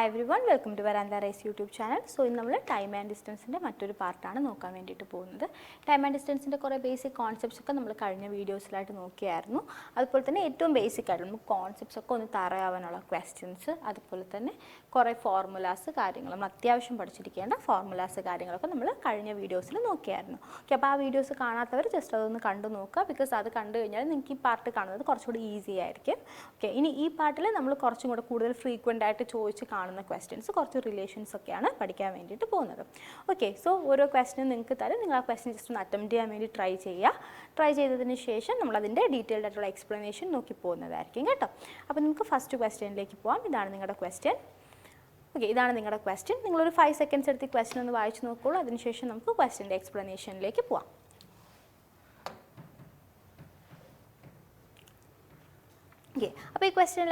Hi everyone, welcome to Veranda YouTube channel. So, in our time and distance in the part time and distance in the basic concepts we have videos that's basic concepts questions formulas formulas videos videos just because part easy okay ini part frequent questions relations okay so one question question just attempt try detailed explanation first question question okay this is question 5 seconds question question explanation okay, so question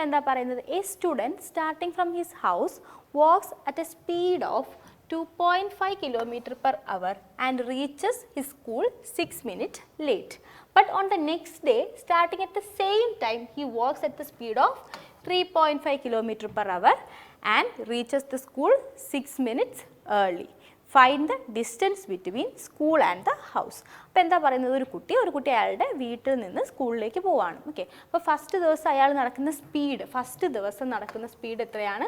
a student starting from his house walks at a speed of 2.5 km per hour and reaches his school 6 minutes late. But on the next day, starting at the same time, he walks at the speed of 3.5 km per hour and reaches the school 6 minutes early. Find the distance between school and the house. അപ്പോൾ എന്താ പറയുന്നത് ഒരു കുട്ടി അയാളുടെ വീട്ടിൽ നിന്ന് സ്കൂളിലേക്ക് പോവാണ്. ഓക്കേ. അപ്പോൾ ഫസ്റ്റ് ദിവസം അയാൾ നടക്കുന്ന സ്പീഡ് എത്രയാണ്?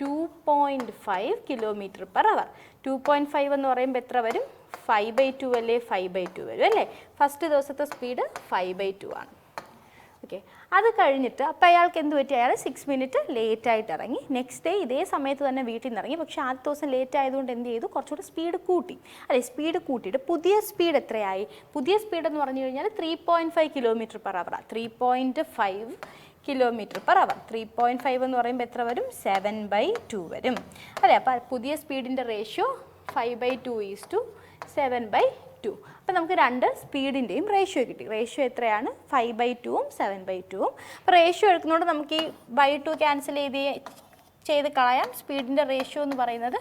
2.5 km per hour. 2.5 എന്ന് പറയുമ്പോൾ എത്ര വരും? 5/2 അല്ലേ? 5/2 വരും അല്ലേ? ഫസ്റ്റ് ദിവസത്തെ സ്പീഡ് 5/2 ആണ്. Okay. അത് കഴിഞ്ഞിട്ട് അപ്പോൾ അയാൾക്ക് എന്ത് പറ്റി? അയാൾ 6 മിനിറ്റ് ലേറ്റ് ആയിട്ട് ഇറങ്ങി. നെക്സ്റ്റ് ഡേ ഇതേ സമയത്ത് തന്നെ വീട്ടിൽ നിന്ന് ഇറങ്ങി. പക്ഷേ ആദ്യ ദിവസം ലേറ്റ് ആയതുകൊണ്ട് എന്ത് ചെയ്തു? കുറച്ചുകൂടി സ്പീഡ് കൂട്ടി. അല്ലേ, സ്പീഡ് കൂട്ടിയിട്ട് പുതിയ സ്പീഡ് എത്രയായി? പുതിയ സ്പീഡ് എന്ന് പറഞ്ഞു കഴിഞ്ഞാൽ 3.5 km per hour. 3.5 km per hour. 3.5 എന്ന് പറയുമ്പോൾ എത്ര വരും? 7/2 വരും. അല്ലേ, അപ്പോൾ പുതിയ സ്പീഡിൻ്റെ റേഷ്യോ 5/2 7/2. അപ്പോൾ നമുക്ക് രണ്ട് സ്പീഡിൻ്റെയും റേഷ്യോ കിട്ടി. റേഷ്യോ എത്രയാണ്? 5/2 7/2. അപ്പോൾ റേഷ്യോ എടുക്കുന്നതുകൊണ്ട് നമുക്ക് ഈ by2 ക്യാൻസൽ ചെയ്ത് കളയാം. സ്പീഡിൻ്റെ റേഷ്യോ എന്ന് പറയുന്നത്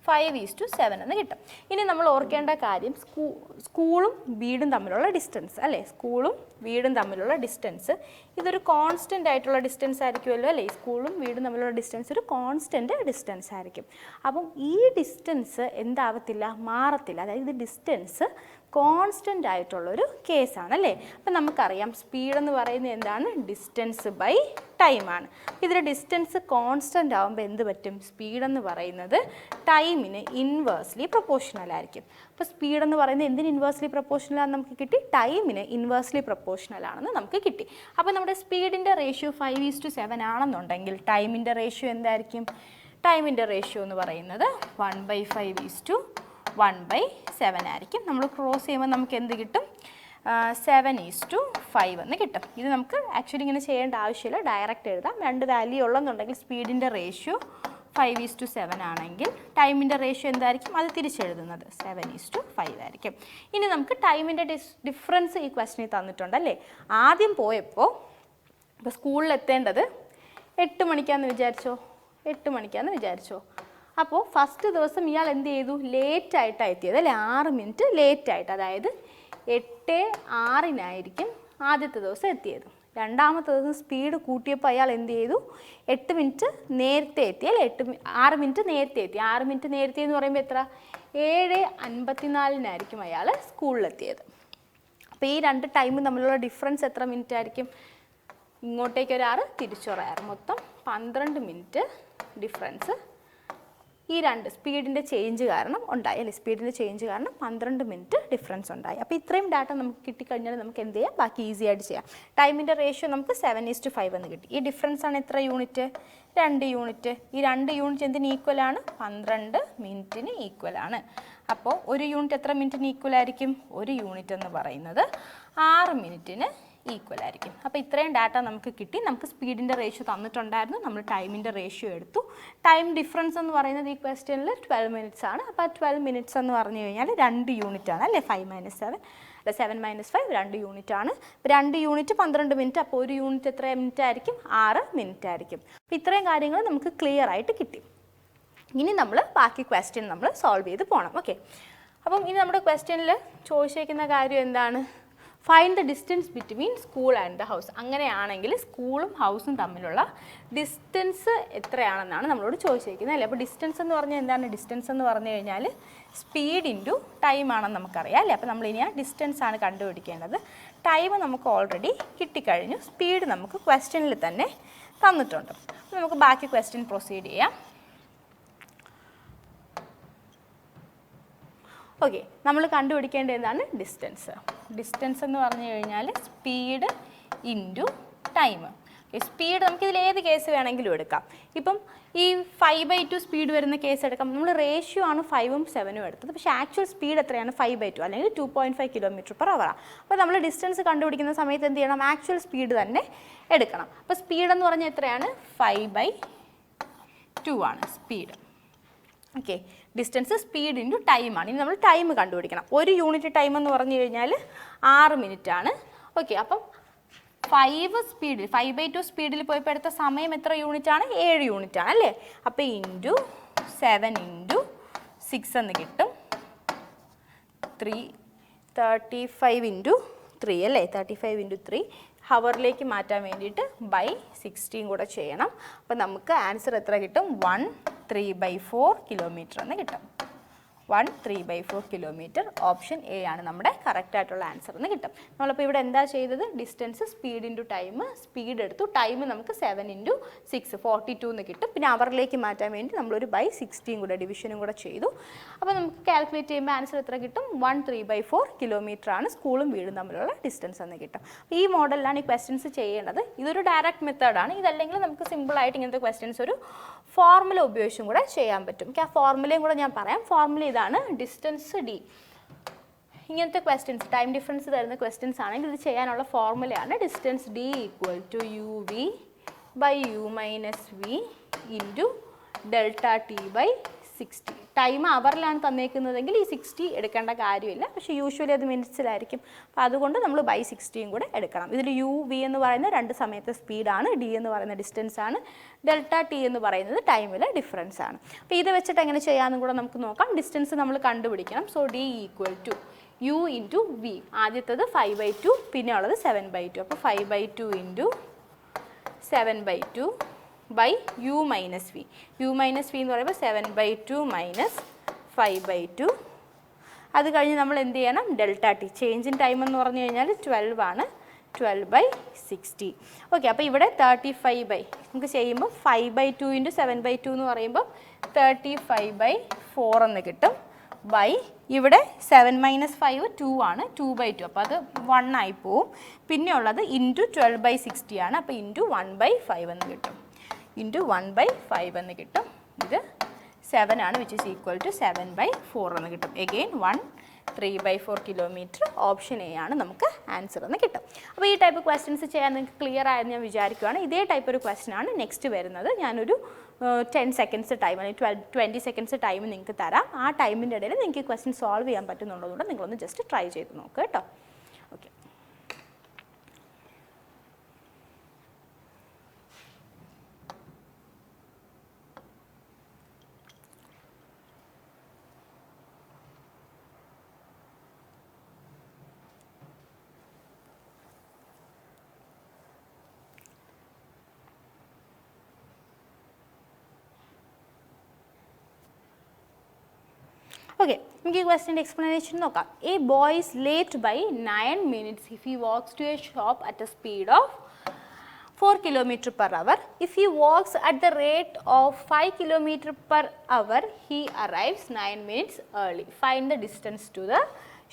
5:7 എന്ന് കിട്ടും. ഇനി നമ്മൾ ഓർക്കേണ്ട കാര്യം സ്കൂളും വീടും തമ്മിലുള്ള ഡിസ്റ്റൻസ് അല്ലേ, സ്കൂളും വീടും തമ്മിലുള്ള ഡിസ്റ്റൻസ് ഇതൊരു കോൺസ്റ്റൻ്റ് ആയിട്ടുള്ള ഡിസ്റ്റൻസ് ആയിരിക്കുമല്ലോ അല്ലേ. സ്കൂളും വീടും തമ്മിലുള്ള ഡിസ്റ്റൻസ് ഒരു കോൺസ്റ്റൻ്റ് ഡിസ്റ്റൻസ് ആയിരിക്കും. അപ്പം ഈ ഡിസ്റ്റൻസ് എന്താവത്തില്ല? മാറത്തില്ല. അതായത് ഡിസ്റ്റൻസ് കോൺസ്റ്റൻ്റ് ആയിട്ടുള്ളൊരു കേസാണ് അല്ലേ. അപ്പം നമുക്കറിയാം സ്പീഡ് എന്ന് പറയുന്നത് എന്താണ്? ഡിസ്റ്റൻസ് ബൈ ടൈമാണ്. ഇതിൽ ഡിസ്റ്റൻസ് കോൺസ്റ്റൻ്റ് ആകുമ്പോൾ എന്ത് പറ്റും? സ്പീഡെന്ന് പറയുന്നത് ടൈമിന് ഇൻവേഴ്സ്ലി പ്രൊപ്പോർഷണൽ ആയിരിക്കും. അപ്പോൾ സ്പീഡ് എന്ന് പറയുന്നത് എന്തിന് ഇൻവേഴ്സ്ലി പ്രൊപ്പോർഷണൽ ആണെന്ന് നമുക്ക് കിട്ടി? ടൈമിന് ഇൻവേഴ്സ്ലി പ്രൊപ്പോർഷണൽ ആണെന്ന് നമുക്ക് കിട്ടി. അപ്പോൾ നമ്മുടെ സ്പീഡിൻ്റെ റേഷ്യോ 5:7 ആണെന്നുണ്ടെങ്കിൽ ടൈമിൻ്റെ റേഷ്യോ എന്തായിരിക്കും? ടൈമിൻ്റെ റേഷ്യോ എന്ന് പറയുന്നത് 1/5:1/7 ആയിരിക്കും. നമ്മൾ ക്രോസ് ചെയ്യുമ്പോൾ നമുക്ക് എന്ത് കിട്ടും? 7:5 എന്ന് കിട്ടും. ഇത് നമുക്ക് ആക്ച്വലി ഇങ്ങനെ ചെയ്യേണ്ട ആവശ്യമില്ല, ഡയറക്റ്റ് എഴുതാം. രണ്ട് വാല്യൂ ഉള്ളതെന്നുണ്ടെങ്കിൽ സ്പീഡിൻ്റെ റേഷ്യോ 5:7 ആണെങ്കിൽ ടൈമിൻ്റെ റേഷ്യോ എന്തായിരിക്കും? അത് തിരിച്ചെഴുതുന്നത് 7:5 ആയിരിക്കും. ഇനി നമുക്ക് ടൈമിൻ്റെ ഡിഫറൻസ് ഈ ക്വസ്റ്റനിൽ തന്നിട്ടുണ്ടല്ലേ. ആദ്യം പോയപ്പോൾ ഇപ്പോൾ സ്കൂളിൽ എത്തേണ്ടത് 8 മണിക്കാന്ന് വിചാരിച്ചോ. അപ്പോൾ ഫസ്റ്റ് ദിവസം ഇയാൾ എന്ത് ചെയ്തു? ലേറ്റായിട്ടാണ് എത്തിയത് അല്ലേ, 6 മിനിറ്റ് ലേറ്റായിട്ട്. അതായത് 8:06 ആദ്യത്തെ ദിവസം എത്തിയത്. രണ്ടാമത്തെ ദിവസം സ്പീഡ് കൂട്ടിയപ്പോൾ അയാൾ എന്ത് ചെയ്തു? 8 മിനിറ്റ് നേരത്തെ എത്തി അല്ലേ. 6 മിനിറ്റ് നേരത്തെ എത്തി. 6 മിനിറ്റ് നേരത്തെ എന്ന് പറയുമ്പോൾ എത്ര? 7:54 അയാൾ സ്കൂളിലെത്തിയത്. അപ്പോൾ ഈ രണ്ട് ടൈമും തമ്മിലുള്ള ഡിഫറൻസ് എത്ര മിനിറ്റ് ആയിരിക്കും? ഇങ്ങോട്ടേക്ക് ഒരു 6, തിരിച്ചൊരു 6, മൊത്തം 12 മിനിറ്റ് ഡിഫറൻസ് ഈ രണ്ട് സ്പീഡിൻ്റെ ചേഞ്ച് കാരണം ഉണ്ടായി അല്ലേ. സ്പീഡിൻ്റെ ചേഞ്ച് കാരണം 12 മിനിറ്റ് ഡിഫറൻസ് ഉണ്ടായി. അപ്പോൾ ഇത്രയും ഡാറ്റ നമുക്ക് കിട്ടിക്കഴിഞ്ഞാൽ നമുക്ക് എന്ത് ചെയ്യാം? ബാക്കി ഈസി ആയിട്ട് ചെയ്യാം. ടൈമിൻ്റെ റേഷ്യോ നമുക്ക് 7:5 എന്ന് കിട്ടി. ഈ ഡിഫറൻസ് ആണ് എത്ര യൂണിറ്റ്? 2 യൂണിറ്റ്. ഈ 2 യൂണിറ്റ് എന്തിന് ഈക്വലാണ്? 12 മിനിറ്റിന് ഈക്വലാണ്. അപ്പോൾ ഒരു യൂണിറ്റ് എത്ര മിനിറ്റിന് ഈക്വൽ ആയിരിക്കും? ഒരു യൂണിറ്റ് എന്ന് പറയുന്നത് 6 മിനിറ്റിന് ഈക്വൽ ആയിരിക്കും. അപ്പോൾ ഇത്രയും ഡാറ്റ നമുക്ക് കിട്ടി. നമുക്ക് സ്പീഡിൻ്റെ റേഷ്യോ തന്നിട്ടുണ്ടായിരുന്നു, നമ്മൾ ടൈമിൻ്റെ റേഷ്യോ എടുത്തു. ടൈം ഡിഫറൻസ് എന്ന് പറയുന്നത് ഈ ക്വസ്റ്റ്യനിൽ 12 മിനിറ്റ്സ് ആണ്. അപ്പോൾ 12 മിനിറ്റ്സ് എന്ന് പറഞ്ഞു കഴിഞ്ഞാൽ 2 യൂണിറ്റ് ആണ് അല്ലേ. 5 - 7 അല്ല 7 - 5 2 യൂണിറ്റ് ആണ്. 2 യൂണിറ്റ് 12 മിനിറ്റ്. അപ്പോൾ ഒരു യൂണിറ്റ് എത്ര മിനിറ്റ് ആയിരിക്കും? 6 മിനിറ്റ് ആയിരിക്കും. അപ്പോൾ ഇത്രയും കാര്യങ്ങൾ നമുക്ക് ക്ലിയർ ആയിട്ട് കിട്ടി. ഇനി നമ്മൾ ബാക്കി ക്വസ്റ്റ്യൻ നമ്മൾ സോൾവ് ചെയ്ത് പോകണം. ഓക്കെ, അപ്പം ഇനി നമ്മുടെ ക്വസ്റ്റ്യനിൽ ചോദിച്ചേക്കുന്ന കാര്യം എന്താണ്? Find the distance between school and the house. അങ്ങനെയാണെങ്കിൽ സ്കൂളും ഹൗസും തമ്മിലുള്ള ഡിസ്റ്റൻസ് എത്രയാണെന്നാണ് നമ്മളോട് ചോദിച്ചിരിക്കുന്നത് അല്ലേ. അപ്പോൾ ഡിസ്റ്റൻസ് എന്ന് പറഞ്ഞാൽ എന്താണ്? ഡിസ്റ്റൻസ് എന്ന് പറഞ്ഞു കഴിഞ്ഞാൽ സ്പീഡ് ഇൻറ്റു ടൈം ആണെന്ന് നമുക്കറിയാം അല്ലേ. അപ്പോൾ നമ്മളിനി ആ ഡിസ്റ്റൻസ് ആണ് കണ്ടുപിടിക്കേണ്ടത്. ടൈം നമുക്ക് ഓൾറെഡി കിട്ടിക്കഴിഞ്ഞു, സ്പീഡ് നമുക്ക് ക്വസ്റ്റ്യനിൽ തന്നെ തന്നിട്ടുണ്ട്. നമുക്ക് ബാക്കി ക്വസ്റ്റ്യൻ പ്രൊസീഡ് ചെയ്യാം. ഓക്കെ, നമ്മൾ കണ്ടുപിടിക്കേണ്ടത് എന്താണ്? ഡിസ്റ്റൻസ്. ഡിസ്റ്റൻസ് എന്ന് പറഞ്ഞു കഴിഞ്ഞാൽ സ്പീഡ് ഇൻറ്റു ടൈം. സ്പീഡ് നമുക്കിതിൽ ഏത് കേസ് വേണമെങ്കിലും എടുക്കാം. ഇപ്പം ഈ 5/2 സ്പീഡ് വരുന്ന കേസ് എടുക്കാം. നമ്മൾ റേഷ്യോ ആണ് 5ഉം 7ഉം എടുത്തത്, പക്ഷേ ആക്ച്വൽ സ്പീഡ് എത്രയാണ്? 5/2 അല്ലെങ്കിൽ 2.5 km/h. അപ്പോൾ നമ്മൾ ഡിസ്റ്റൻസ് കണ്ടുപിടിക്കുന്ന സമയത്ത് എന്ത് ചെയ്യണം? ആക്ച്വൽ സ്പീഡ് തന്നെ എടുക്കണം. അപ്പോൾ സ്പീഡ് എന്ന് പറഞ്ഞാൽ എത്രയാണ്? 5/2 ആണ് speed. Okay, distance speed into ടൈമാണ്. ഇനി നമ്മൾ ടൈം കണ്ടുപിടിക്കണം. ഒരു യൂണിറ്റ് ടൈം എന്ന് പറഞ്ഞു കഴിഞ്ഞാൽ 6 മിനിറ്റ് ആണ്. ഓക്കെ, അപ്പം 5/2 സ്പീഡിൽ പോയപ്പോൾ എടുത്ത സമയം എത്ര യൂണിറ്റ് ആണ്? 7 യൂണിറ്റ് ആണ് അല്ലേ. അപ്പോൾ ഇൻറ്റു 7 ഇൻറ്റു 6 എന്ന് കിട്ടും. 35 ഇൻറ്റു 3 അല്ലേ. 35 ഇൻറ്റു 3 ഹവറിലേക്ക് മാറ്റാൻ വേണ്ടിയിട്ട് ബൈ 16 കൂടെ ചെയ്യണം. അപ്പോൾ നമുക്ക് ആൻസർ എത്ര കിട്ടും? 1/3/4 കിലോമീറ്റർ എന്ന് കിട്ടും. 1/3/4 കിലോമീറ്റർ. ഓപ്ഷൻ എ ആണ് നമ്മുടെ കറക്റ്റ് ആയിട്ടുള്ള ആൻസർ എന്ന് കിട്ടും. നമ്മളിപ്പോൾ ഇവിടെ എന്താ ചെയ്തത്? Distance speed into time, speed എടുത്തു. ടൈം നമുക്ക് 7 ഇൻറ്റു 6 42 എന്ന് കിട്ടും. പിന്നെ അവറിലേക്ക് മാറ്റാൻ വേണ്ടി നമ്മളൊരു ബൈ 16 കൂടെ ഡിവിഷനും കൂടെ ചെയ്തു. അപ്പോൾ നമുക്ക് കാൽക്കുലേറ്റ് ചെയ്യുമ്പോൾ ആൻസർ എത്ര കിട്ടും? 1/3/4 കിലോമീറ്റർ ആണ് സ്കൂളും വീടും തമ്മിലുള്ള ഡിസ്റ്റൻസ് എന്ന് കിട്ടും. ഈ മോഡലിലാണ് ഈ ക്വസ്റ്റ്യൻസ് ചെയ്യേണ്ടത്. ഇതൊരു ഡയറക്റ്റ് മെത്തേഡാണ്. ഇതല്ലെങ്കിൽ നമുക്ക് സിമ്പിളായിട്ട് ഇങ്ങനത്തെ ക്വസ്റ്റ്യൻസ് ഒരു ഫോർമുല ഉപയോഗിച്ചും കൂടെ ചെയ്യാൻ പറ്റും. ആ ഫോർമുലയും കൂടെ ഞാൻ പറയാം. ഫോർമുല ഇതാണ്: ഡിസ്റ്റൻസ് ഡി. ഇങ്ങനത്തെ ക്വസ്റ്റ്യൻസ്, ടൈം ഡിഫറൻസ് തരുന്ന ക്വസ്റ്റ്യൻസ് ആണെങ്കിൽ ഇത് ചെയ്യാനുള്ള ഫോർമുലയാണ് distance D equal to U V by U minus V into delta T by 60. Time അവറിലാണ് തന്നേക്കുന്നതെങ്കിൽ ഈ 60 എടുക്കേണ്ട കാര്യമില്ല, പക്ഷേ യൂഷ്വലി അത് മിനിറ്റ്സിലായിരിക്കും. അപ്പോൾ അതുകൊണ്ട് നമ്മൾ ബൈ 60 കൂടെ എടുക്കണം. ഇതിൽ യു വി എന്ന് പറയുന്ന രണ്ട് സമയത്തെ സ്പീഡാണ്, ഡി എന്ന് പറയുന്ന ഡിസ്റ്റൻസ് ആണ്, ഡെൽറ്റ ടി എന്ന് പറയുന്നത് ടൈമിലെ ഡിഫറൻസ് ആണ്. അപ്പോൾ ഇത് വെച്ചിട്ട് എങ്ങനെ ചെയ്യാമെന്നും കൂടെ നമുക്ക് നോക്കാം. ഡിസ്റ്റൻസ് നമ്മൾ കണ്ടുപിടിക്കണം. So D equal to U into V. ആദ്യത്തത് 5/2, പിന്നെ ഉള്ളത് 7/2. അപ്പോൾ 5/2 into 7/2 by U minus V. U minus V എന്ന് പറയുമ്പോൾ 7/2 മൈനസ് 5/2. അത് കഴിഞ്ഞ് നമ്മൾ എന്ത് ചെയ്യണം? Delta T, change in time എന്ന് പറഞ്ഞു കഴിഞ്ഞാൽ 12 ആണ്. 12/60. ഓക്കെ, അപ്പോൾ ഇവിടെ 35 നമുക്ക് ചെയ്യുമ്പോൾ 5/2 ഇൻറ്റു 7/2 എന്ന് പറയുമ്പോൾ 35/4 എന്ന് കിട്ടും. ബൈ ഇവിടെ 7 - 5 2 ആണ്, 2/2. അപ്പോൾ അത് 1 ആയി പോവും. പിന്നെ ഉള്ളത് ഇൻറ്റു 12/60 ആണ്. അപ്പോൾ ഇൻറ്റു 1/5 എന്ന് കിട്ടും. ഇൻറ്റു 1/5 എന്ന് കിട്ടും. ഇത് 7 ആണ്, വിച്ച് ഈസ് ഈക്വൽ ടു 7/4 എന്ന് കിട്ടും. Again 1/3/4 kilometre. ഓപ്ഷൻ എ ആണ് നമുക്ക് ആൻസർ എന്ന് കിട്ടും. അപ്പോൾ ഈ ടൈപ്പ് ക്വസ്റ്റ്യൻസ് ചെയ്യാൻ നിങ്ങൾക്ക് ക്ലിയർ ആയെന്ന് ഞാൻ വിചാരിക്കുകയാണ്. ഇതേ ടൈപ്പ് ഒരു ക്വസ്റ്റ്യൻ ആണ് നെക്സ്റ്റ് വരുന്നത്. ഞാനൊരു 10 സെക്കൻഡ്സ് ടൈം അല്ലെങ്കിൽ 20 സെക്കൻഡ്സ് ടൈം നിങ്ങൾക്ക് തരാം. ആ ടൈമിൻ്റെ ഇടയിൽ നിങ്ങൾക്ക് ഈ ക്വസ്റ്റ്യൻ സോൾവ് ചെയ്യാൻ പറ്റുന്നുള്ളതുകൊണ്ട് നിങ്ങളൊന്ന് ജസ്റ്റ് ട്രൈ ചെയ്ത് നോക്കുക കേട്ടോ. ഓക്കെ, ഓക്കെ, നമുക്ക് ഈ ക്വസ്റ്റ്യൻ്റെ എക്സ്പ്ലനേഷൻ നോക്കാം. A boy is late by 9 minutes if he walks to a shop at a speed of 4 km/h. If he walks at the rate of 5 km/h, he arrives 9 minutes early. Find the distance to the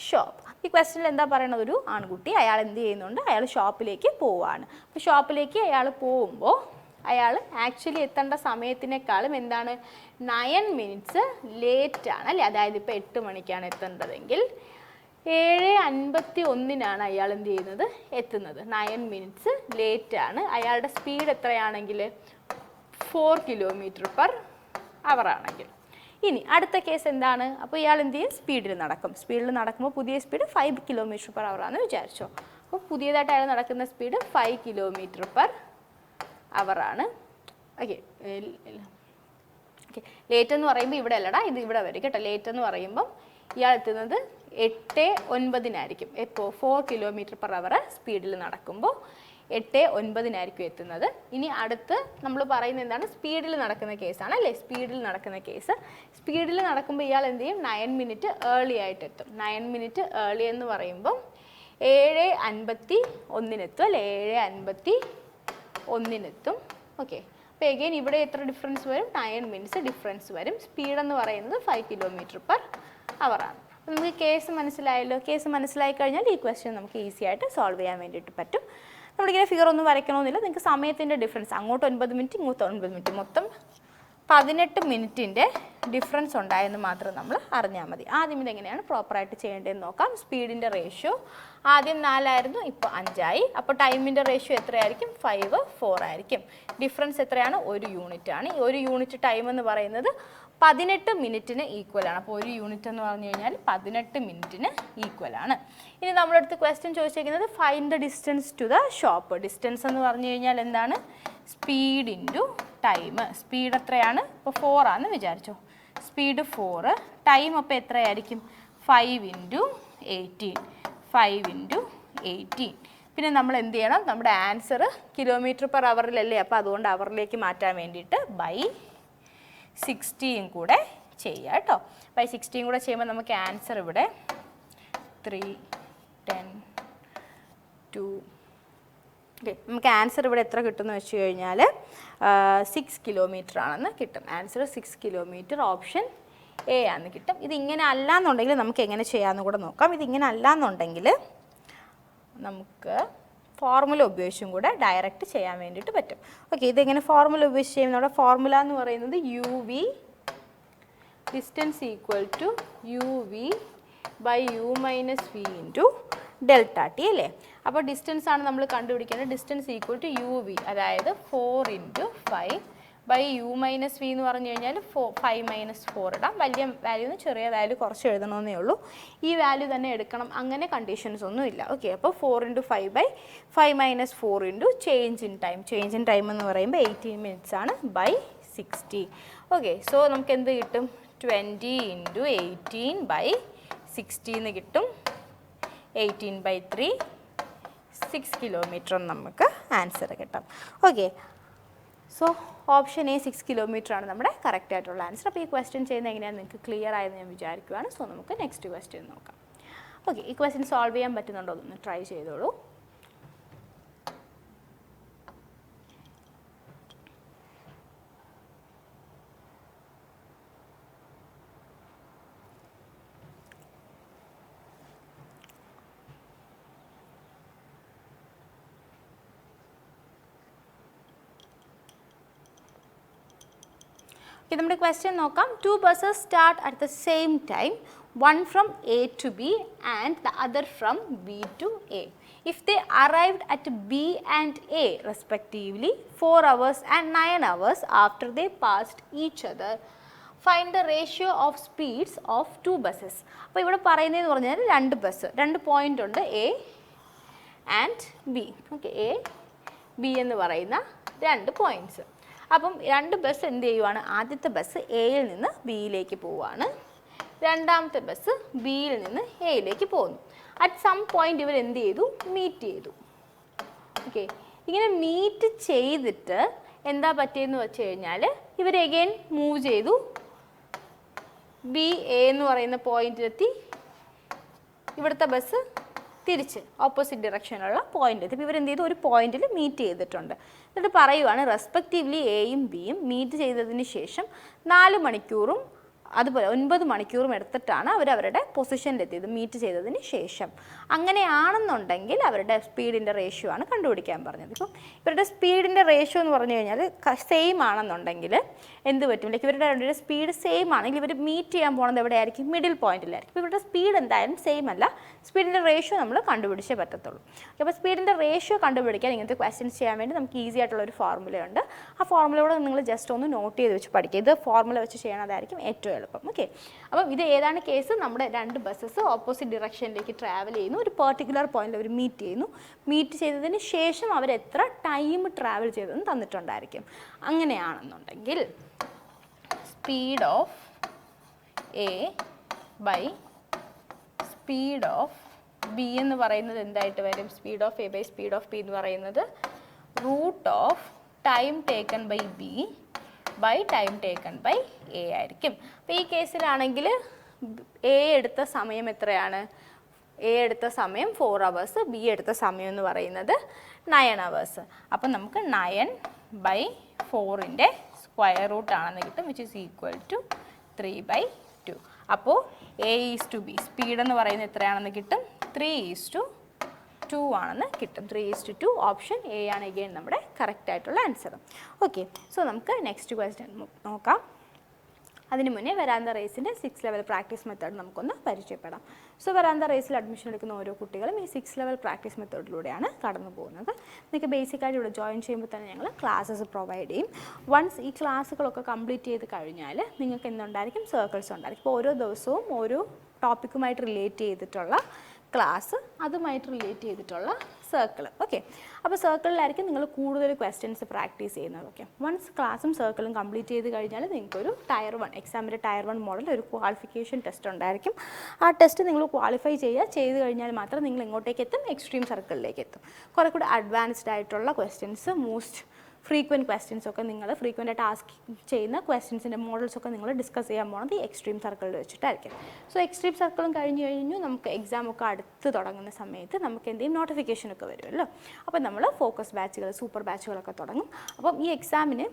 shop. ഈ ക്വസ്റ്റ്യനിൽ എന്താ പറയുന്നത്? ഒരു ആൺകുട്ടി, അയാൾ എന്ത് ചെയ്യുന്നുണ്ട്? അയാൾ ഷോപ്പിലേക്ക് പോവുകയാണ്. അപ്പോൾ ഷോപ്പിലേക്ക് അയാൾ പോകുമ്പോൾ അയാൾ ആക്ച്വലി എത്തേണ്ട സമയത്തിനേക്കാളും എന്താണ് 9 minutes ലേറ്റ് ആണ് അല്ലേ. അതായത് ഇപ്പോൾ 8 മണിക്കാണ് എത്തേണ്ടതെങ്കിൽ 7:51 അയാൾ എന്ത് ചെയ്യുന്നത്? എത്തുന്നത്. 9 minutes ലേറ്റ് ആണ്. അയാളുടെ സ്പീഡ് എത്രയാണെങ്കിൽ 4 km/h ആണെങ്കിൽ. ഇനി അടുത്ത കേസ് എന്താണ്? അപ്പോൾ ഇയാൾ എന്ത് ചെയ്യും? സ്പീഡിൽ നടക്കും. സ്പീഡിൽ നടക്കുമ്പോൾ പുതിയ സ്പീഡ് 5 km/h ആണെന്ന് വിചാരിച്ചോ. അപ്പോൾ പുതിയതായിട്ട് അയാൾ നടക്കുന്ന സ്പീഡ് 5 km/h ആണ്. ഓക്കെ, ഓക്കെ, ലേറ്റ് എന്ന് പറയുമ്പോൾ ഇവിടെ അല്ലടാ, ഇത് ഇവിടെ വരും കേട്ടോ. ലേറ്റ് എന്ന് പറയുമ്പം ഇയാൾ എത്തുന്നത് 8:09 എപ്പോൾ 4 km/h സ്പീഡിൽ നടക്കുമ്പോൾ 8:09 എത്തുന്നത്. ഇനി അടുത്ത് നമ്മൾ പറയുന്നത് എന്താണ്, സ്പീഡിൽ നടക്കുന്ന കേസാണ് അല്ലേ, സ്പീഡിൽ നടക്കുന്ന കേസ്. സ്പീഡിൽ നടക്കുമ്പോൾ ഇയാൾ എന്ത് ചെയ്യും, 9 minutes ഏർലി ആയിട്ട് എത്തും. 9 minutes ഏർലി എന്ന് പറയുമ്പോൾ 7:51 എത്തും അല്ലേ, 7:51 എത്തും. ഓക്കെ, അപ്പോൾ എഗെയിൻ ഇവിടെ എത്ര ഡിഫറൻസ് വരും, 9 minutes ഡിഫറൻസ് വരും. സ്പീഡ് എന്ന് പറയുന്നത് 5 km/h ആണ്. നമുക്ക് കേസ് മനസ്സിലായല്ലോ. കേസ് മനസ്സിലായി കഴിഞ്ഞാൽ ഈ ക്വസ്റ്റ്യൻ നമുക്ക് ഈസി ആയിട്ട് സോൾവ് ചെയ്യാൻ വേണ്ടിയിട്ട് പറ്റും. നമ്മളിങ്ങനെ ഫിഗർ ഒന്നും വരയ്ക്കണമെന്നില്ല, നിങ്ങൾക്ക് സമയത്തിൻ്റെ ഡിഫറൻസ് അങ്ങോട്ട് 9 minutes ഇങ്ങോട്ട് 9 minutes, മൊത്തം 18 minutes ഡിഫറൻസ് ഉണ്ടായെന്ന് മാത്രം നമ്മൾ അറിഞ്ഞാൽ മതി. ആദ്യം ഇതെങ്ങനെയാണ് പ്രോപ്പറായിട്ട് ചെയ്യേണ്ടതെന്ന് നോക്കാം. സ്പീഡിൻ്റെ റേഷ്യോ ആദ്യം 4 ആയിരുന്നു, ഇപ്പോൾ 5 ആയി. അപ്പോൾ ടൈമിൻ്റെ റേഷ്യോ എത്രയായിരിക്കും, 5:4 ആയിരിക്കും. ഡിഫറൻസ് എത്രയാണ്, 1 യൂണിറ്റ് ആണ്. ഈ 1 യൂണിറ്റ് ടൈം എന്ന് പറയുന്നത് 18 minutes ഈക്വൽ ആണ്. അപ്പോൾ 1 യൂണിറ്റ് എന്ന് പറഞ്ഞു കഴിഞ്ഞാൽ 18 minutes ഈക്വൽ ആണ്. ഇനി നമ്മളടുത്ത് ക്വസ്റ്റ്യൻ ചോദിച്ചിരിക്കുന്നത് find the distance to the shop. Distance എന്ന് പറഞ്ഞു കഴിഞ്ഞാൽ എന്താണ്, സ്പീഡ് ഇൻറ്റു ടൈം. സ്പീഡ് എത്രയാണ്, ഇപ്പോൾ 4 ആണെന്ന് വിചാരിച്ചോ, സ്പീഡ് 4, ടൈം അപ്പോൾ എത്രയായിരിക്കും, 5 × 18, 5 × 18. പിന്നെ നമ്മൾ എന്ത് ചെയ്യണം, നമ്മുടെ ആൻസർ km/h അപ്പോൾ അതുകൊണ്ട് അവറിലേക്ക് മാറ്റാൻ വേണ്ടിയിട്ട് ബൈ 60 കൂടെ ചെയ്യുക കേട്ടോ. ബൈ 60 കൂടെ ചെയ്യുമ്പോൾ നമുക്ക് ആൻസർ ഇവിടെ 3, 10, 2. ഓക്കെ, നമുക്ക് ആൻസർ ഇവിടെ എത്ര കിട്ടുമെന്ന് വെച്ച് കഴിഞ്ഞാൽ 6 km ആണെന്ന് കിട്ടും. ആൻസർ 6 km, ഓപ്ഷൻ എ ആണെന്ന് കിട്ടും. ഇതിങ്ങനെ അല്ലാന്നുണ്ടെങ്കിൽ നമുക്ക് എങ്ങനെ ചെയ്യാമെന്ന് കൂടെ നോക്കാം. ഇതിങ്ങനെ അല്ലാന്നുണ്ടെങ്കിൽ നമുക്ക് ഫോർമുല ഉപയോഗിച്ചും കൂടെ ഡയറക്റ്റ് ചെയ്യാൻ വേണ്ടിയിട്ട് പറ്റും. ഓക്കെ, ഇതെങ്ങനെ ഫോർമുല ഉപയോഗിച്ച് ചെയ്യുമ്പോൾ ഫോർമുല എന്ന് പറയുന്നത് UV distance equal to UV/U-V × Δt അല്ലേ. അപ്പോൾ ഡിസ്റ്റൻസ് ആണ് നമ്മൾ കണ്ടുപിടിക്കേണ്ടത്. ഡിസ്റ്റൻസ് ഈക്വൽ ടു UV, അതായത് 4 × 5/U-V എന്ന് പറഞ്ഞു കഴിഞ്ഞാൽ 5 - 4 ഇടാം. വലിയ വാല്യൂ ചെറിയ വാല്യൂ കുറച്ച് എഴുതണമെന്നേ ഉള്ളൂ. ഈ വാല്യൂ തന്നെ എടുക്കണം, അങ്ങനെ കണ്ടീഷൻസ് ഒന്നും ഇല്ല. ഓക്കെ, അപ്പോൾ 4 × 5/5 - 4 × change in time. Change in time എന്ന് പറയുമ്പോൾ 18 minutes ആണ്, ബൈ 60. ഓക്കെ, സോ നമുക്ക് എന്ത് കിട്ടും, 20 × 18/60 എന്ന് കിട്ടും. 18/3 6 km നമുക്ക് ആൻസർ കിട്ടും. Okay, so option A 6 km ആണ് നമ്മുടെ കറക്റ്റ് ആയിട്ടുള്ള ആൻസർ. അപ്പോൾ ഈ ക്വസ്റ്റ്യൻ ചെയ്യുന്നത് എങ്ങനെയാണ് നിങ്ങൾക്ക് ക്ലിയർ ആയെന്ന് ഞാൻ വിചാരിക്കുകയാണ്. സോ നമുക്ക് നെക്സ്റ്റ് ക്വസ്റ്റ്യൻ നോക്കാം. ഓക്കെ, ഈ ക്വസ്റ്റ്യൻ സോൾവ് ചെയ്യാൻ പറ്റുന്നുണ്ടോ എന്ന് ട്രൈ ചെയ്തോളൂ. Okay, നമ്മുടെ ക്വസ്റ്റ്യൻ നോക്കാം. 2 buses start at the same time, one from A to B and the other from B to A. If they arrived at B and A respectively 4 hours and 9 hours after they passed each other, find the ratio of speeds of 2 buses. അപ്പോൾ ഇവിടെ പറയുന്നതെന്ന് പറഞ്ഞാൽ 2 bus, 2 point ഉണ്ട്, A and B. Okay, A, B എന്ന് പറയുന്ന 2 points. അപ്പം 2 bus എന്ത് ചെയ്യുവാണ്, ആദ്യത്തെ ബസ് എയിൽ നിന്ന് ബിയിലേക്ക് പോവുകയാണ്, രണ്ടാമത്തെ ബസ് ബിയിൽ നിന്ന് എയിലേക്ക് പോകുന്നു. അറ്റ് സം പോയിന്റ് ഇവർ എന്ത് ചെയ്തു, മീറ്റ് ചെയ്തു. ഓക്കെ, ഇങ്ങനെ മീറ്റ് ചെയ്തിട്ട് എന്താ പറ്റിയെന്ന് വെച്ച് കഴിഞ്ഞാൽ ഇവർ എഗെയിൻ മൂവ് ചെയ്തു, ബി എ എന്ന് പറയുന്ന പോയിന്റിലെത്തി, ഇവിടുത്തെ ബസ് തിരിച്ച് ഓപ്പോസിറ്റ് ഡിറക്ഷനുള്ള പോയിന്റ് എത്തി. ഇപ്പോൾ ഇവരെന്ത് ചെയ്തു, ഒരു പോയിന്റിൽ മീറ്റ് ചെയ്തിട്ടുണ്ട്. എന്നിട്ട് പറയുവാണ് റെസ്പെക്റ്റീവ്ലി എയും ബിയും മീറ്റ് ചെയ്തതിന് ശേഷം 4 മണിക്കൂറും അതുപോലെ 9 മണിക്കൂറും എടുത്തിട്ടാണ് അവരവരുടെ പൊസിഷനിലെത്തിയത് മീറ്റ് ചെയ്തതിന് ശേഷം. അങ്ങനെയാണെന്നുണ്ടെങ്കിൽ അവരുടെ സ്പീഡിൻ്റെ റേഷ്യോ ആണ് കണ്ടുപിടിക്കാൻ പറഞ്ഞത്. ഇപ്പം ഇവരുടെ സ്പീഡിൻ്റെ റേഷ്യോ എന്ന് പറഞ്ഞു കഴിഞ്ഞാൽ സെയിം ആണെന്നുണ്ടെങ്കിൽ എന്ത് പറ്റും, ലൈക്ക് ഇവരുടെ സ്പീഡ് സെയിം ആണെങ്കിൽ ഇവർ മീറ്റ് ചെയ്യാൻ പോകുന്നത് എവിടെയായിരിക്കും, മിഡിൽ പോയിന്റിലായിരിക്കും. ഇപ്പോൾ ഇവരുടെ സ്പീഡ് എന്തായാലും സെയിം അല്ല, സ്പീഡിൻ്റെ റേഷ്യോ നമ്മൾ കണ്ടുപിടിച്ചേ പറ്റത്തുള്ളൂ. അപ്പോൾ സ്പീഡിൻ്റെ റേഷ്യോ കണ്ടുപിടിക്കാൻ ഇങ്ങനത്തെ ക്വസ്റ്റ്യൻസ് ചെയ്യാൻ വേണ്ടി നമുക്ക് ഈസി ആയിട്ടുള്ള ഒരു ഫോർമുലയുണ്ട്. ആ ഫോർമുലയോടെ നിങ്ങൾ ജസ്റ്റ് ഒന്ന് നോട്ട് ചെയ്ത് വെച്ച് പഠിക്കുക. ഇത് ഫോർമുല വെച്ച് ചെയ്യണതായിരിക്കും ഏറ്റവും എളുപ്പം. ഓക്കെ, അപ്പം ഇത് ഏതാണ് കേസ്, നമ്മുടെ 2 ബസ്സസ് ഓപ്പോസിറ്റ് ഡിറക്ഷനിലേക്ക് ട്രാവൽ ചെയ്യുന്നു, ഒരു പെർട്ടിക്കുലർ പോയിന്റിൽ അവർ മീറ്റ് ചെയ്യുന്നു. മീറ്റ് ചെയ്തതിന് ശേഷം അവർ എത്ര ടൈം ട്രാവൽ ചെയ്തതെന്ന് തന്നിട്ടുണ്ടായിരിക്കും. അങ്ങനെയാണെന്നുണ്ടെങ്കിൽ speed of A by speed of B എന്ന് പറയുന്നത് എന്തായിട്ട് വരും? Speed of A by speed of B എന്ന് പറയുന്നത് root of time taken by B by time taken by A ആയിരിക്കും. അപ്പോൾ ഈ കേസിലാണെങ്കിൽ എ എടുത്ത സമയം എത്രയാണ്? എ എടുത്ത സമയം 4 hours, ബി എടുത്ത സമയം എന്ന് പറയുന്നത് 9 hours. അപ്പം നമുക്ക് 9/4 സ്ക്വയർ റൂട്ട് ആണെന്ന് കിട്ടും, വിച്ച് ഈസ് ഈക്വൽ ടു 3/2. അപ്പോൾ A:B സ്പീഡ് എന്ന് പറയുന്നത് എത്രയാണെന്ന് കിട്ടും? 3:2 ആണെന്ന് കിട്ടും. 3:2 ഓപ്ഷൻ എ ആണ് അഗെയിൻ നമ്മുടെ കറക്റ്റ് ആയിട്ടുള്ള ആൻസർ. ഓക്കെ, സോ നമുക്ക് നെക്സ്റ്റ് ക്വസ്റ്റ്യൻ നോക്കാം. അതിന് മുന്നേ വരാന്ത റേസിൻ്റെ 6 ലെവൽ പ്രാക്ടീസ് മെത്തേഡ് നമുക്കൊന്ന് പരിചയപ്പെടാം. സോ വരാന്ത റേസിൽ അഡ്മിഷൻ എടുക്കുന്ന ഓരോ കുട്ടികളും ഈ 6 ലെവൽ പ്രാക്ടീസ് മെത്തേഡിലൂടെയാണ് കടന്നു പോകുന്നത്. നിങ്ങൾക്ക് ബേസിക്കായിട്ട് ഇവിടെ ജോയിൻ ചെയ്യുമ്പോൾ തന്നെ ഞങ്ങൾ ക്ലാസ്സസ് പ്രൊവൈഡ് ചെയ്യും. വൺസ് ഈ ക്ലാസ്സുകളൊക്കെ കംപ്ലീറ്റ് ചെയ്ത് കഴിഞ്ഞാൽ നിങ്ങൾക്ക് എന്തുണ്ടായിരിക്കും? സർക്കിൾസ് ഉണ്ടായിരിക്കും. ഇപ്പോൾ ഓരോ ദിവസവും ഓരോ ടോപ്പിക്കുമായിട്ട് റിലേറ്റ് ചെയ്തിട്ടുള്ള ക്ലാസ്, അതുമായിട്ട് റിലേറ്റ് ചെയ്തിട്ടുള്ള സർക്കിൾ. ഓക്കെ, അപ്പോൾ സർക്കിളിലായിരിക്കും നിങ്ങൾ കൂടുതൽ ക്വസ്റ്റ്യൻസ് പ്രാക്ടീസ് ചെയ്യുന്നത്. ഓക്കെ, വൺസ് ക്ലാസ്സും സർക്കിളും കംപ്ലീറ്റ് ചെയ്ത് കഴിഞ്ഞാൽ നിങ്ങൾക്കൊരു ടയർ 1 എക്സാമിൻ്റെ ടയർ 1 മോഡൽ ഒരു ക്വാളിഫിക്കേഷൻ ടെസ്റ്റ് ഉണ്ടായിരിക്കും. ആ ടെസ്റ്റ് നിങ്ങൾ ക്വാളിഫൈ ചെയ്ത് കഴിഞ്ഞാൽ മാത്രം നിങ്ങൾ എങ്ങോട്ടേക്ക് എത്തും? എക്സ്ട്രീം സർക്കിളിലേക്ക് എത്തും. കുറേ കൂടെ അഡ്വാൻസ്ഡ് ആയിട്ടുള്ള ക്വസ്റ്റ്യൻസ്, മോസ്റ്റ് ഫ്രീക്വൻറ്റ് ക്വസ്റ്റ്യൻസ് ഒക്കെ നിങ്ങൾ ഫ്രീക്വൻ്റ് ആയിട്ട് ആസ്ക് ചെയ്യുന്ന ക്വസ്റ്റ്യൻസിൻ്റെ മോഡൽസൊക്കെ നിങ്ങൾ ഡിസ്കസ് ചെയ്യാൻ പോകുന്നത് ഈ എക്സ്ട്രീം സർക്കിളിൽ വെച്ചിട്ടായിരിക്കും. സോ എക്സ്ട്രീം സർക്കിളും കഴിഞ്ഞു നമുക്ക് എക്സാമൊക്കെ അടുത്ത് തുടങ്ങുന്ന സമയത്ത് നമുക്ക് എന്തെങ്കിലും നോട്ടിഫിക്കേഷനൊക്കെ വരുമല്ലോ. അപ്പോൾ നമ്മൾ ഫോക്കസ് ബാച്ചുകൾ, സൂപ്പർ ബാച്ചുകളൊക്കെ തുടങ്ങും. അപ്പം ഈ എക്സാമിന്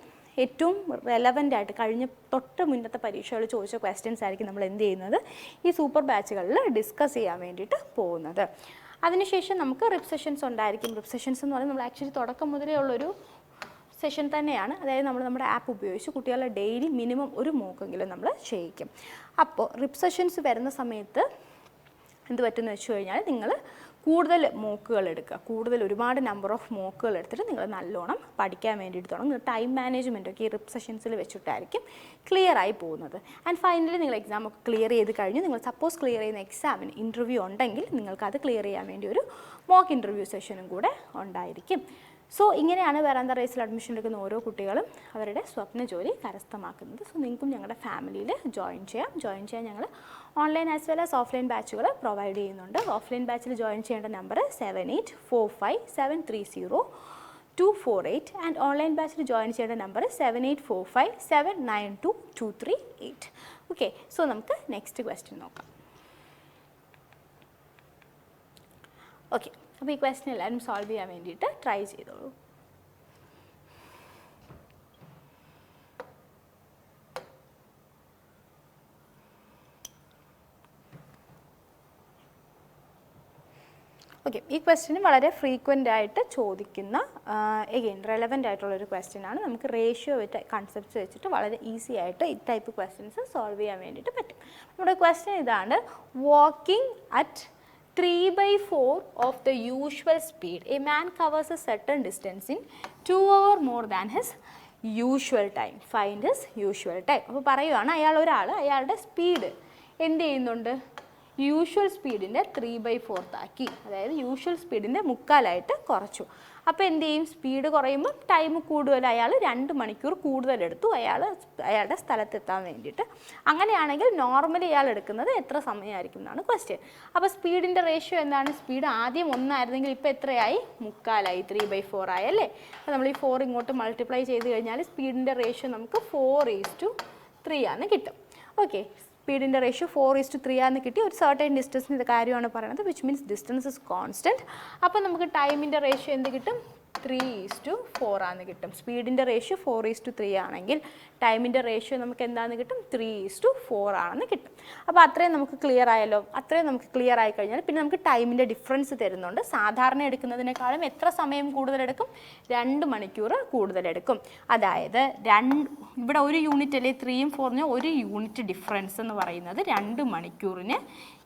ഏറ്റവും റെലവൻ്റ് ആയിട്ട് കഴിഞ്ഞ തൊട്ട് മുന്നത്തെ പരീക്ഷകളിൽ ചോദിച്ച ക്വസ്റ്റ്യൻസ് ആയിരിക്കും നമ്മൾ എന്ത് ചെയ്യുന്നത്? ഈ സൂപ്പർ ബാച്ചുകളിൽ ഡിസ്കസ് ചെയ്യാൻ വേണ്ടിയിട്ട് പോകുന്നത്. അതിനുശേഷം നമുക്ക് റിപ്പ് സെഷൻസ് ഉണ്ടായിരിക്കും. റിപ്പ് സെഷൻസ് എന്ന് പറയുന്നത് നമ്മൾ ആക്ച്വലി തുടക്കം മുതലേ ഉള്ളൊരു സെഷൻ തന്നെയാണ്. അതായത് നമ്മൾ നമ്മുടെ ആപ്പ് ഉപയോഗിച്ച് കുട്ടികളെ ഡെയിലി മിനിമം ഒരു മോക്കെങ്കിലും നമ്മൾ ചെയ്യിക്കും. അപ്പോൾ റിപ്പ് സെഷൻസ് വരുന്ന സമയത്ത് എന്ത് പറ്റുമെന്ന് വെച്ച് കഴിഞ്ഞാൽ നിങ്ങൾ കൂടുതൽ മോക്കുകൾ എടുക്കുക. ഒരുപാട് നമ്പർ ഓഫ് മോക്കുകൾ എടുത്തിട്ട് നിങ്ങൾ നല്ലോണം പഠിക്കാൻ വേണ്ടിയിട്ട് തുടങ്ങും. ടൈം മാനേജ്മെൻറ്റൊക്കെ ഈ റിപ്പ് സെഷൻസിൽ വെച്ചിട്ടായിരിക്കും ക്ലിയർ ആയി പോകുന്നത്. ആൻഡ് ഫൈനലി നിങ്ങൾ എക്സാം ഒക്കെ ക്ലിയർ ചെയ്ത് കഴിഞ്ഞ് നിങ്ങൾ സപ്പോസ് ക്ലിയർ ചെയ്യുന്ന എക്സാമിന് ഇൻ്റർവ്യൂ ഉണ്ടെങ്കിൽ നിങ്ങൾക്ക് അത് ക്ലിയർ ചെയ്യാൻ വേണ്ടി ഒരു മോക്ക് ഇൻ്റർവ്യൂ സെഷനും കൂടെ ഉണ്ടായിരിക്കും. സോ ഇങ്ങനെയാണ് വരാന്ത റേസിൽ അഡ്മിഷൻ എടുക്കുന്ന ഓരോ കുട്ടികളും അവരുടെ സ്വപ്ന ജോലി കരസ്ഥമാക്കുന്നത്. സോ നിങ്ങൾക്കും ഞങ്ങളുടെ ഫാമിലിയിൽ ജോയിൻ ചെയ്യാൻ ഞങ്ങൾ online as well as offline ബാച്ചുകൾ പ്രൊവൈഡ് ചെയ്യുന്നുണ്ട്. ഓഫ്ലൈൻ ബാച്ചിൽ ജോയിൻ ചെയ്യേണ്ട നമ്പർ 7845730248 ആൻഡ് ഓൺലൈൻ ബാച്ചിൽ ജോയിൻ ചെയ്യേണ്ട നമ്പർ 7845792238. ഓക്കെ, സോ നമുക്ക് നെക്സ്റ്റ് ക്വസ്റ്റ്യൻ നോക്കാം. ഓക്കെ, അപ്പോൾ ഈ ക്വസ്റ്റ്യൻ എല്ലാവരും സോൾവ് ചെയ്യാൻ വേണ്ടിയിട്ട് ട്രൈ ചെയ്തോളൂ. ഓക്കെ, ഈ ക്വസ്റ്റ്യന് വളരെ ഫ്രീക്വൻ്റ് ആയിട്ട് ചോദിക്കുന്ന എഗെയിൻ റെലവൻ്റ് ആയിട്ടുള്ളൊരു ക്വസ്റ്റ്യൻ ആണ്. നമുക്ക് റേഷ്യോ കൺസെപ്റ്റ്സ് വെച്ചിട്ട് വളരെ ഈസി ആയിട്ട് ഈ ടൈപ്പ് ക്വസ്റ്റ്യൻസ് സോൾവ് ചെയ്യാൻ വേണ്ടിയിട്ട് പറ്റും. നമ്മുടെ ക്വസ്റ്റ്യൻ ഇതാണ്: walking at 3/4 of the usual speed, a man covers a certain distance in 2 hours more than his usual time. Find his usual time. അപ്പോൾ പറയുവാണ് അയാളുടെ സ്പീഡ് എന്ത് ചെയ്യുന്നുണ്ട്? യൂഷ്വൽ സ്പീഡിൻ്റെ 3/4 ആക്കി, അതായത് യൂഷ്വൽ സ്പീഡിൻ്റെ മുക്കാലായിട്ട് കുറച്ചു. അപ്പോൾ എന്ത് ചെയ്യും? സ്പീഡ് കുറയുമ്പോൾ ടൈം കൂടുതൽ, അയാൾ 2 മണിക്കൂർ കൂടുതലെടുത്തു അയാളുടെ സ്ഥലത്തെത്താൻ വേണ്ടിയിട്ട്. അങ്ങനെയാണെങ്കിൽ നോർമലി അയാൾ എടുക്കുന്നത് എത്ര സമയമായിരിക്കും എന്നാണ് ക്വസ്റ്റ്യൻ. അപ്പോൾ സ്പീഡിൻ്റെ റേഷ്യോ എന്താണ്? സ്പീഡ് ആദ്യം 1 ആയിരുന്നെങ്കിൽ ഇപ്പോൾ എത്രയായി? മുക്കാലായി, 3/4 ആയല്ലേ. അപ്പോൾ നമ്മൾ ഈ 4 ഇങ്ങോട്ട് മൾട്ടിപ്ലൈ ചെയ്ത് കഴിഞ്ഞാൽ സ്പീഡിൻ്റെ റേഷ്യോ നമുക്ക് 4:3 ആണെന്ന് കിട്ടും. ഓക്കെ, സ്പീഡിൻ്റെ റേഷ്യോ 4:3 ആണെന്ന് കിട്ടി. ഒരു സർട്ടൈൻ ഡിസ്റ്റൻസിൻ്റെ കാര്യമാണ് പറയുന്നത്, which means distance is constant. അപ്പോൾ നമുക്ക് ടൈമിൻ്റെ റേഷ്യോ എന്ത് കിട്ടും? 3:4 ആണെന്ന് കിട്ടും. സ്പീഡിൻ്റെ റേഷ്യോ 4:3 ആണെങ്കിൽ ടൈമിൻ്റെ റേഷ്യോ നമുക്ക് എന്താണെന്ന് കിട്ടും? 3:4 ആണെന്ന് കിട്ടും. അപ്പോൾ അത്രയും നമുക്ക് ക്ലിയർ ആയല്ലോ. അത്രയും നമുക്ക് ക്ലിയർ ആയി കഴിഞ്ഞാൽ പിന്നെ നമുക്ക് ടൈമിൻ്റെ ഡിഫറൻസ് തരുന്നുണ്ട്. സാധാരണ എടുക്കുന്നതിനേക്കാളും എത്ര സമയം കൂടുതലെടുക്കും? 2 മണിക്കൂർ കൂടുതലെടുക്കും. അതായത് ഇവിടെ ഒരു യൂണിറ്റ് അല്ലേ 3ഉം 4ഉം, ഒരു യൂണിറ്റ് ഡിഫറൻസ് എന്ന് പറയുന്നത് 2 മണിക്കൂറിന്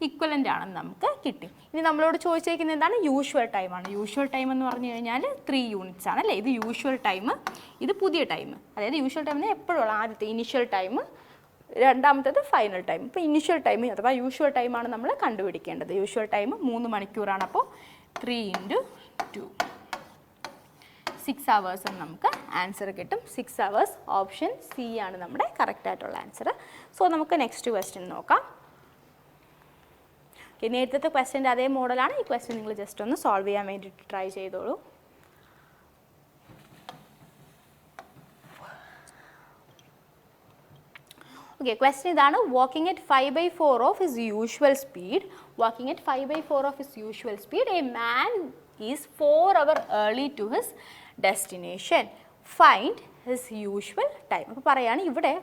ഇക്വലൻ്റ് ആണെന്ന് നമുക്ക് കിട്ടി. ഇനി നമ്മളോട് ചോദിച്ചേക്കുന്നത് എന്താണ്? യൂഷ്വൽ ടൈമാണ്. യൂഷ്വൽ ടൈം എന്ന് പറഞ്ഞു കഴിഞ്ഞാൽ 3 യൂണിറ്റ്സ് ആണ് അല്ലേ. ഇത് യൂഷ്വൽ ടൈം, ഇത് പുതിയ ടൈം. അതായത് യൂഷ്വൽ ടൈമിന് എപ്പോഴുള്ള ആദ്യത്തെ ഇനിഷ്യൽ ടൈം, രണ്ടാമത്തേത് ഫൈനൽ ടൈം. ഇപ്പോൾ ഇനിഷ്യൽ ടൈം അഥവാ യൂഷ്വൽ ടൈമാണ് നമ്മൾ കണ്ടുപിടിക്കേണ്ടത്. യൂഷ്വൽ ടൈം 3 മണിക്കൂറാണ്. അപ്പോൾ 3 × 2 6 hours എന്ന് നമുക്ക് ആൻസർ കിട്ടും. 6 hours ഓപ്ഷൻ സി ആണ് നമ്മുടെ കറക്റ്റ് ആയിട്ടുള്ള ആൻസർ. സോ നമുക്ക് നെക്സ്റ്റ് ക്വസ്റ്റ്യൻ നോക്കാം. നേരത്തെ ക്വസ്റ്റ്യൻ്റെ അതേ മോഡലാണ്. ഈ ക്വസ്റ്റ്യൻ നിങ്ങൾ ജസ്റ്റ് ഒന്ന് സോൾവ് ചെയ്യാൻ വേണ്ടിയിട്ട് ട്രൈ ചെയ്തോളൂ. ഓക്കെ, ക്വസ്റ്റ്യൻ ഇതാണ്. Walking at 5/4 of his usual speed, walking at 5/4 of his usual speed, a man is 4 hours early to his destination. Find his usual time. അപ്പോൾ പറയുകയാണ് ഇവിടെ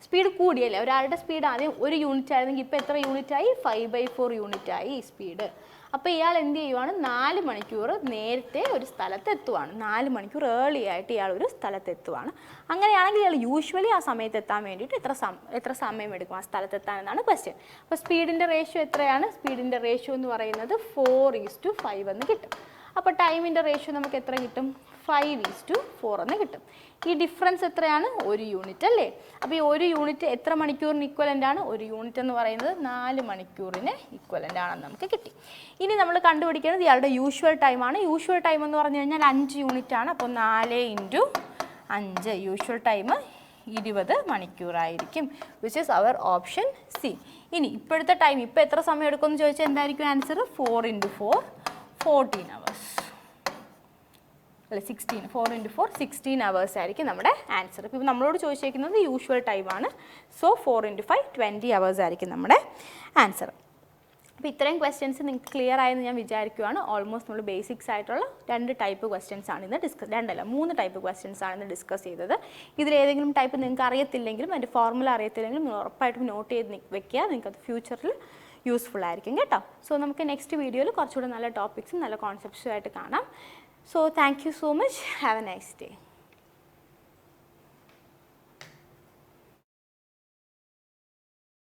സ്പീഡ് കൂടിയല്ലേ, ഒരാളുടെ സ്പീഡ് ആദ്യം 1 യൂണിറ്റ് ആയിരുന്നെങ്കിൽ ഇപ്പോൾ എത്ര യൂണിറ്റായി? 5/4 യൂണിറ്റായി ഈ സ്പീഡ്. അപ്പോൾ ഇയാൾ എന്ത് ചെയ്യുവാണ്? 4 മണിക്കൂർ നേരത്തെ ഒരു സ്ഥലത്ത് എത്തുവാണ്. 4 മണിക്കൂർ ഏർലി ആയിട്ട് ഇയാൾ ഒരു സ്ഥലത്ത് എത്തുവാണ്. അങ്ങനെയാണെങ്കിൽ ഇയാൾ യൂഷ്വലി ആ സമയത്ത് എത്താൻ വേണ്ടിയിട്ട് എത്ര സമയം എടുക്കും ആ സ്ഥലത്തെത്താൻ എന്നാണ് ക്വസ്റ്റ്യൻ. അപ്പോൾ സ്പീഡിൻ്റെ റേഷ്യോ എത്രയാണ്? സ്പീഡിൻ്റെ റേഷ്യോ എന്ന് പറയുന്നത് 4:5 എന്ന് കിട്ടും. അപ്പോൾ ടൈമിൻ്റെ റേഷ്യോ നമുക്ക് എത്ര കിട്ടും? 5:4 എന്ന് കിട്ടും. ഈ ഡിഫറൻസ് എത്രയാണ്? 1 യൂണിറ്റ് അല്ലേ? അപ്പോൾ ഈ 1 യൂണിറ്റ് എത്ര മണിക്കൂറിന് ഇക്വലൻ്റ് ആണ്? 1 യൂണിറ്റ് എന്ന് പറയുന്നത് 4 മണിക്കൂറിന് ഇക്വലൻ്റ് ആണെന്ന് നമുക്ക് കിട്ടി. ഇനി നമ്മൾ കണ്ടുപിടിക്കുന്നത് ഇയാളുടെ യൂഷ്വൽ ടൈമാണ്. യൂഷ്വൽ ടൈം എന്ന് പറഞ്ഞു കഴിഞ്ഞാൽ 5 യൂണിറ്റ് ആണ്. അപ്പോൾ 4 × 5 യൂഷ്വൽ ടൈം 20 മണിക്കൂറായിരിക്കും, which is our option C. ഇനി ഇപ്പോഴത്തെ ടൈം ഇപ്പോൾ എത്ര സമയം എടുക്കുമെന്ന് ചോദിച്ചാൽ എന്തായിരിക്കും ആൻസർ? 4 × 4 14 hours അല്ല 16. 4 × 4 16 hours ആയിരിക്കും നമ്മുടെ ആൻസർ. ഇപ്പോൾ നമ്മളോട് ചോദിച്ചിരിക്കുന്നത് യൂഷ്വൽ ടൈമാണ്. സോ 4 × 5 20 hours ആയിരിക്കും നമ്മുടെ ആൻസർ. അപ്പോൾ ഇത്രയും ക്വസ്റ്റ്യൻസ് നിങ്ങൾക്ക് ക്ലിയർ ആയെന്ന് ഞാൻ വിചാരിക്കുകയാണ്. ഓൾമോസ്റ്റ് നമ്മൾ ബേസിക്സ് ആയിട്ടുള്ള 2 ടൈപ്പ് ക്വസ്റ്റ്യൻസ് ആണ് ഇന്ന് 3 ടൈപ്പ് ക്വസ്റ്റ്യൻസ് ആണ് ഇന്ന് ഡിസ്കസ് ചെയ്തത്. ഇതിലേതെങ്കിലും ടൈപ്പ് നിങ്ങൾക്ക് അറിയത്തില്ലെങ്കിലും അതിൻ്റെ ഫോർമുല അറിയത്തില്ലെങ്കിലും നിങ്ങൾ ഉറപ്പായിട്ടും നോട്ട് ചെയ്ത് വെക്കുക. നിങ്ങൾക്കത് ഫ്യൂച്ചറിൽ യൂസ്ഫുൾ ആയിരിക്കും കേട്ടോ. സോ നമുക്ക് നെക്സ്റ്റ് വീഡിയോയിൽ കുറച്ചുകൂടെ നല്ല ടോപ്പിക്സും നല്ല കോൺസെപ്റ്റ്സും ആയിട്ട് കാണാം. So thank you so much. Have a nice day.